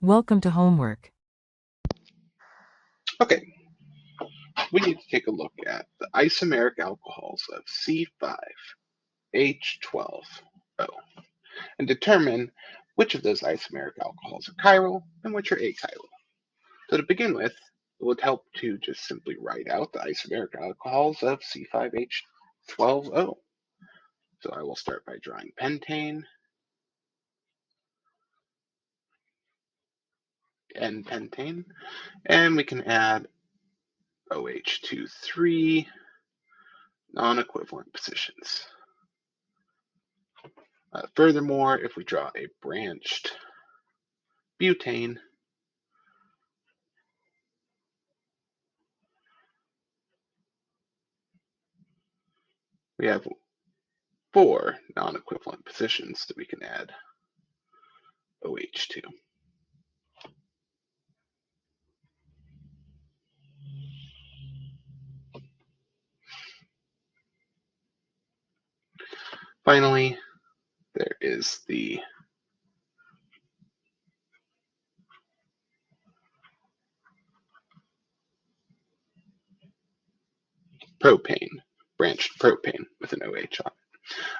Welcome to homework. Okay, we need to take a look at the isomeric alcohols of C5H12O and determine which of those isomeric alcohols are chiral and which are achiral. So to begin with, it would help to just simply write out the isomeric alcohols of C5H12O. So I will start by drawing pentane and pentane, and we can add OH to 3 non-equivalent positions. Furthermore, if we draw a branched butane, we have 4 non-equivalent positions that we can add OH to. Finally, there is the propane, branched propane with an OH on it.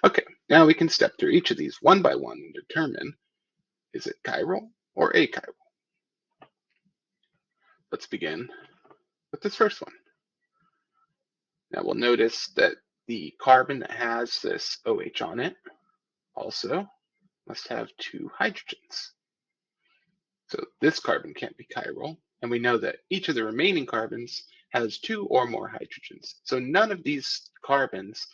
Okay, now we can step through each of these one by one and determine, is it chiral or achiral? Let's begin with this first one. Now we'll notice that the carbon that has this OH on it also must have 2 hydrogens. So this carbon can't be chiral, and we know that each of the remaining carbons has 2 or more hydrogens. So none of these carbons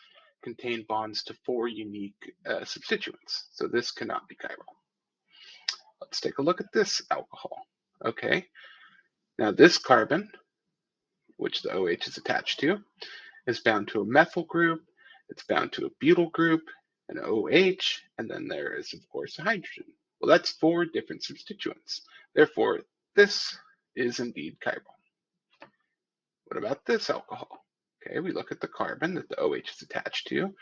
contain bonds to 4 unique substituents. So this cannot be chiral. Let's take a look at this alcohol. Okay, now this carbon, which the OH is attached to, is bound to a methyl group, it's bound to a butyl group, an OH, and then there is, of course, a hydrogen. Well, that's 4 different substituents. Therefore, this is indeed chiral. What about this alcohol? Okay, we look at the carbon that the OH is attached to.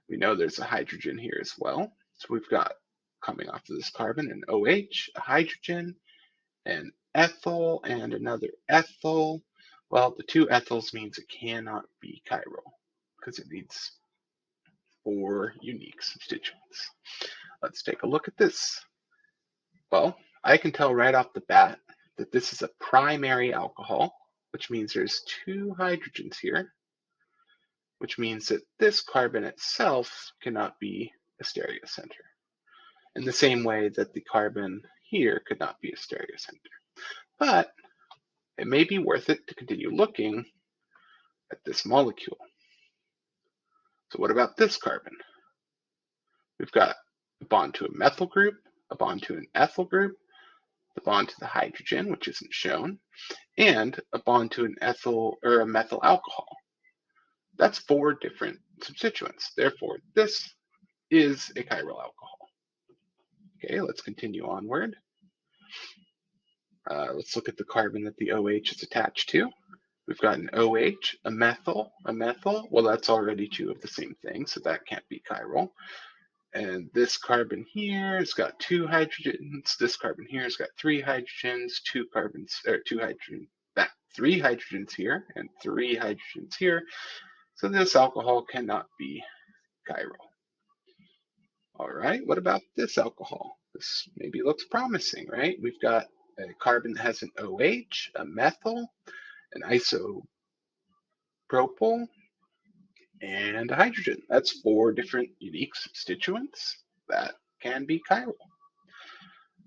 We know there's a hydrogen here as well. So we've got, coming off of this carbon, an OH, a hydrogen, an ethyl, and another ethyl. Well, the 2 ethyls means it cannot be chiral because it needs 4 unique substituents. Let's take a look at this. Well, I can tell right off the bat that this is a primary alcohol, which means there's 2 hydrogens here, which means that this carbon itself cannot be a stereocenter, in the same way that the carbon here could not be a stereocenter. But it may be worth it to continue looking at this molecule. So what about this carbon? We've got a bond to a methyl group, a bond to an ethyl group, the bond to the hydrogen, which isn't shown, and a bond to an ethyl or a methyl alcohol. That's 4 different substituents. Therefore, this is a chiral alcohol. Okay, let's continue onward. Let's look at the carbon that the OH is attached to. We've got an OH, a methyl, a methyl. Well, that's already 2 of the same thing, so that can't be chiral. And this carbon here has got 2 hydrogens. This carbon here has got 3 hydrogens, 2 carbons, or 2 hydrogen, 3 hydrogens here and 3 hydrogens here. So this alcohol cannot be chiral. All right, what about this alcohol? This maybe looks promising, right? We've got a carbon that has an OH, a methyl, an isopropyl, and a hydrogen. That's 4 different unique substituents that can be chiral.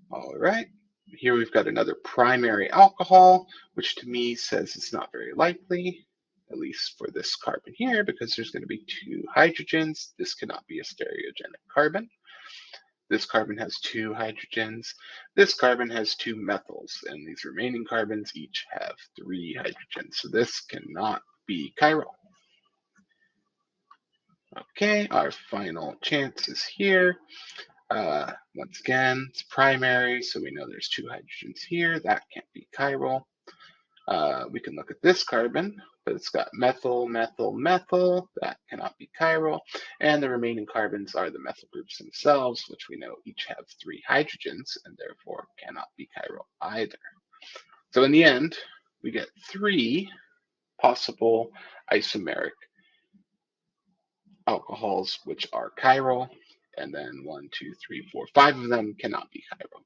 All right, here we've got another primary alcohol, which to me says it's not very likely, at least for this carbon here, because there's going to be 2 hydrogens. This cannot be a stereogenic carbon. This carbon has 2 hydrogens. This carbon has 2 methyls, and these remaining carbons each have 3 hydrogens. So this cannot be chiral. Okay, our final chance is here. Once again, it's primary, so we know there's 2 hydrogens here. That can't be chiral. We can look at this carbon, but it's got methyl, methyl, methyl. That cannot be chiral. And the remaining carbons are the methyl groups themselves, which we know each have 3 hydrogens and therefore cannot be chiral either. So in the end, we get 3 possible isomeric alcohols which are chiral, and then 1, 2, 3, 4, 5 of them cannot be chiral.